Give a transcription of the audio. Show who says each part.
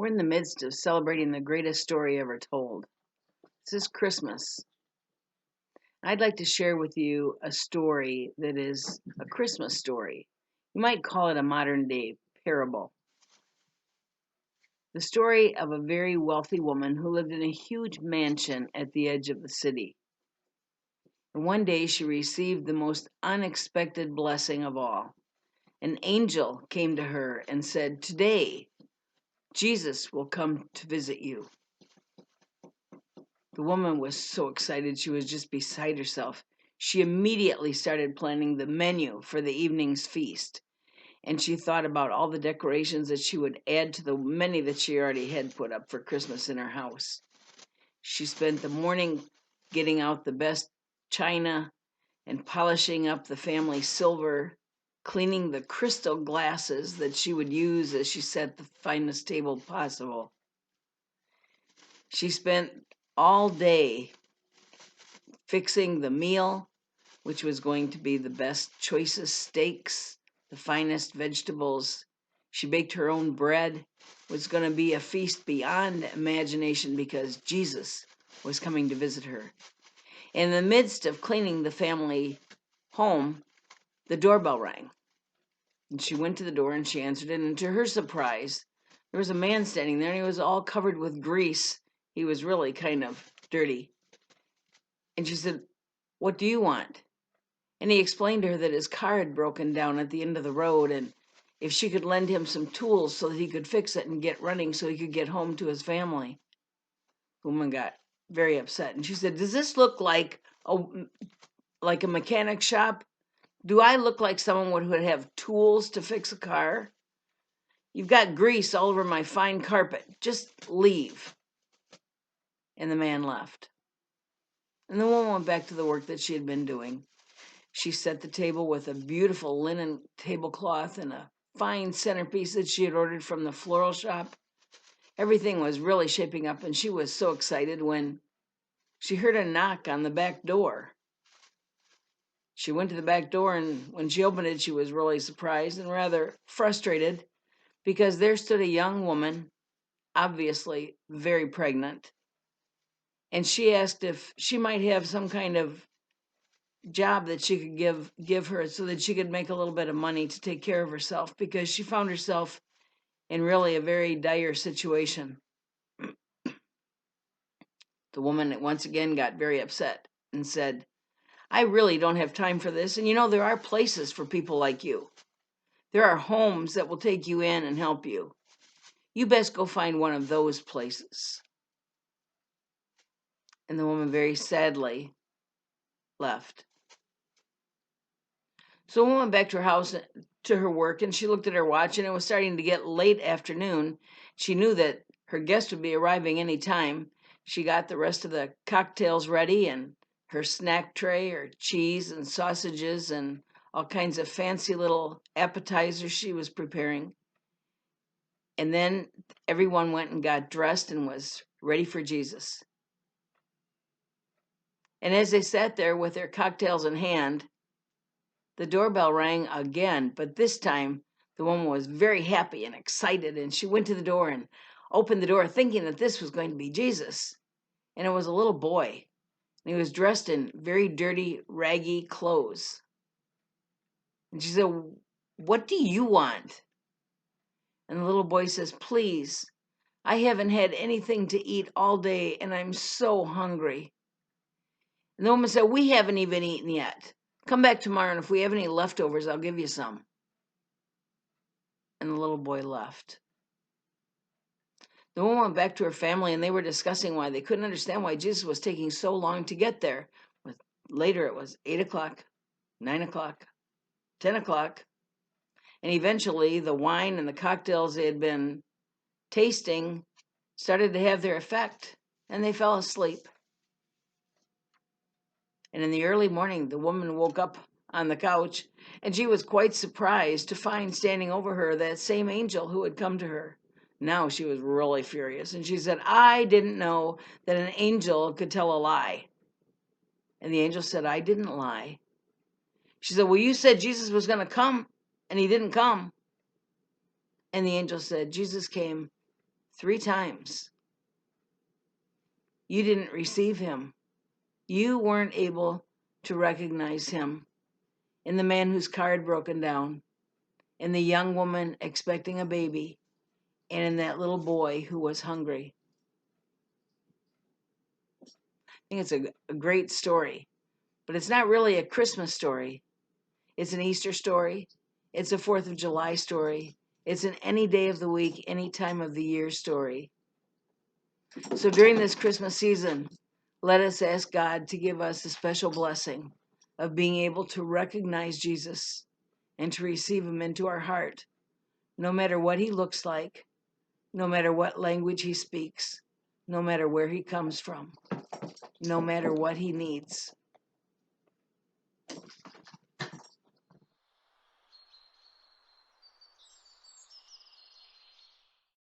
Speaker 1: We're in the midst of celebrating the greatest story ever told. This is Christmas. I'd like to share with you a story that is a Christmas story. You might call it a modern day parable. The story of a very wealthy woman who lived in a huge mansion at the edge of the city. And one day she received the most unexpected blessing of all. An angel came to her and said, "Today, Jesus will come to visit you." The woman was so excited she was just beside herself. She immediately started planning the menu for the evening's feast, and she thought about all the decorations that she would add to the many that she already had put up for Christmas in her house. She spent the morning getting out the best china and polishing up the family silver, cleaning the crystal glasses that she would use as she set the finest table possible. She spent all day fixing the meal, which was going to be the best, choicest steaks, the finest vegetables. She baked her own bread. It was going to be a feast beyond imagination because Jesus was coming to visit her. In the midst of cleaning the family home, the doorbell rang. And she went to the door and she answered it. And to her surprise, there was a man standing there and he was all covered with grease. He was really kind of dirty. And she said, "What do you want?" And he explained to her that his car had broken down at the end of the road and if she could lend him some tools so that he could fix it and get running so he could get home to his family. The woman got very upset and she said, "Does this look like a mechanic shop? Do I look like someone would have tools to fix a car? You've got grease all over my fine carpet. Just leave." And the man left. And the woman went back to the work that she had been doing. She set the table with a beautiful linen tablecloth and a fine centerpiece that she had ordered from the floral shop. Everything was really shaping up, and she was so excited when she heard a knock on the back door. She went to the back door, and when she opened it, she was really surprised and rather frustrated because there stood a young woman, obviously very pregnant, and she asked if she might have some kind of job that she could give her so that she could make a little bit of money to take care of herself because she found herself in really a very dire situation. The woman once again got very upset and said, "I really don't have time for this, and there are places for people like you. There are homes that will take you in and help you. You best go find one of those places." And the woman very sadly left. So the woman went back to her house, to her work, and she looked at her watch, and it was starting to get late afternoon. She knew that her guest would be arriving any time. She got the rest of the cocktails ready and her snack tray, her cheese and sausages and all kinds of fancy little appetizers she was preparing. And then everyone went and got dressed and was ready for Jesus. And as they sat there with their cocktails in hand, the doorbell rang again, but this time the woman was very happy and excited, and she went to the door and opened the door thinking that this was going to be Jesus. And it was a little boy, and he was dressed in very dirty, raggy clothes. And she said, "What do you want?" And the little boy says, "Please, I haven't had anything to eat all day, and I'm so hungry." And the woman said, "We haven't even eaten yet. Come back tomorrow, and if we have any leftovers, I'll give you some." And the little boy left. The woman went back to her family, and they were discussing why they couldn't understand why Jesus was taking so long to get there. Later, it was 8 o'clock, 9 o'clock, 10 o'clock, and eventually the wine and the cocktails they had been tasting started to have their effect, and they fell asleep. And in the early morning, the woman woke up on the couch, and she was quite surprised to find standing over her that same angel who had come to her. Now she was really furious, and she said, "I didn't know that an angel could tell a lie." And the angel said, "I didn't lie." She said, "Well, you said Jesus was going to come, and he didn't come." And the angel said, "Jesus came 3 times. You didn't receive him. You weren't able to recognize him in the man whose car had broken down, in the young woman expecting a baby, and in that little boy who was hungry. I think it's a great story, but it's not really a Christmas story. It's an Easter story. It's a 4th of July story. It's an any day of the week, any time of the year story. So during this Christmas season, let us ask God to give us the special blessing of being able to recognize Jesus and to receive him into our heart, no matter what he looks like, no matter what language he speaks, no matter where he comes from, no matter what he needs.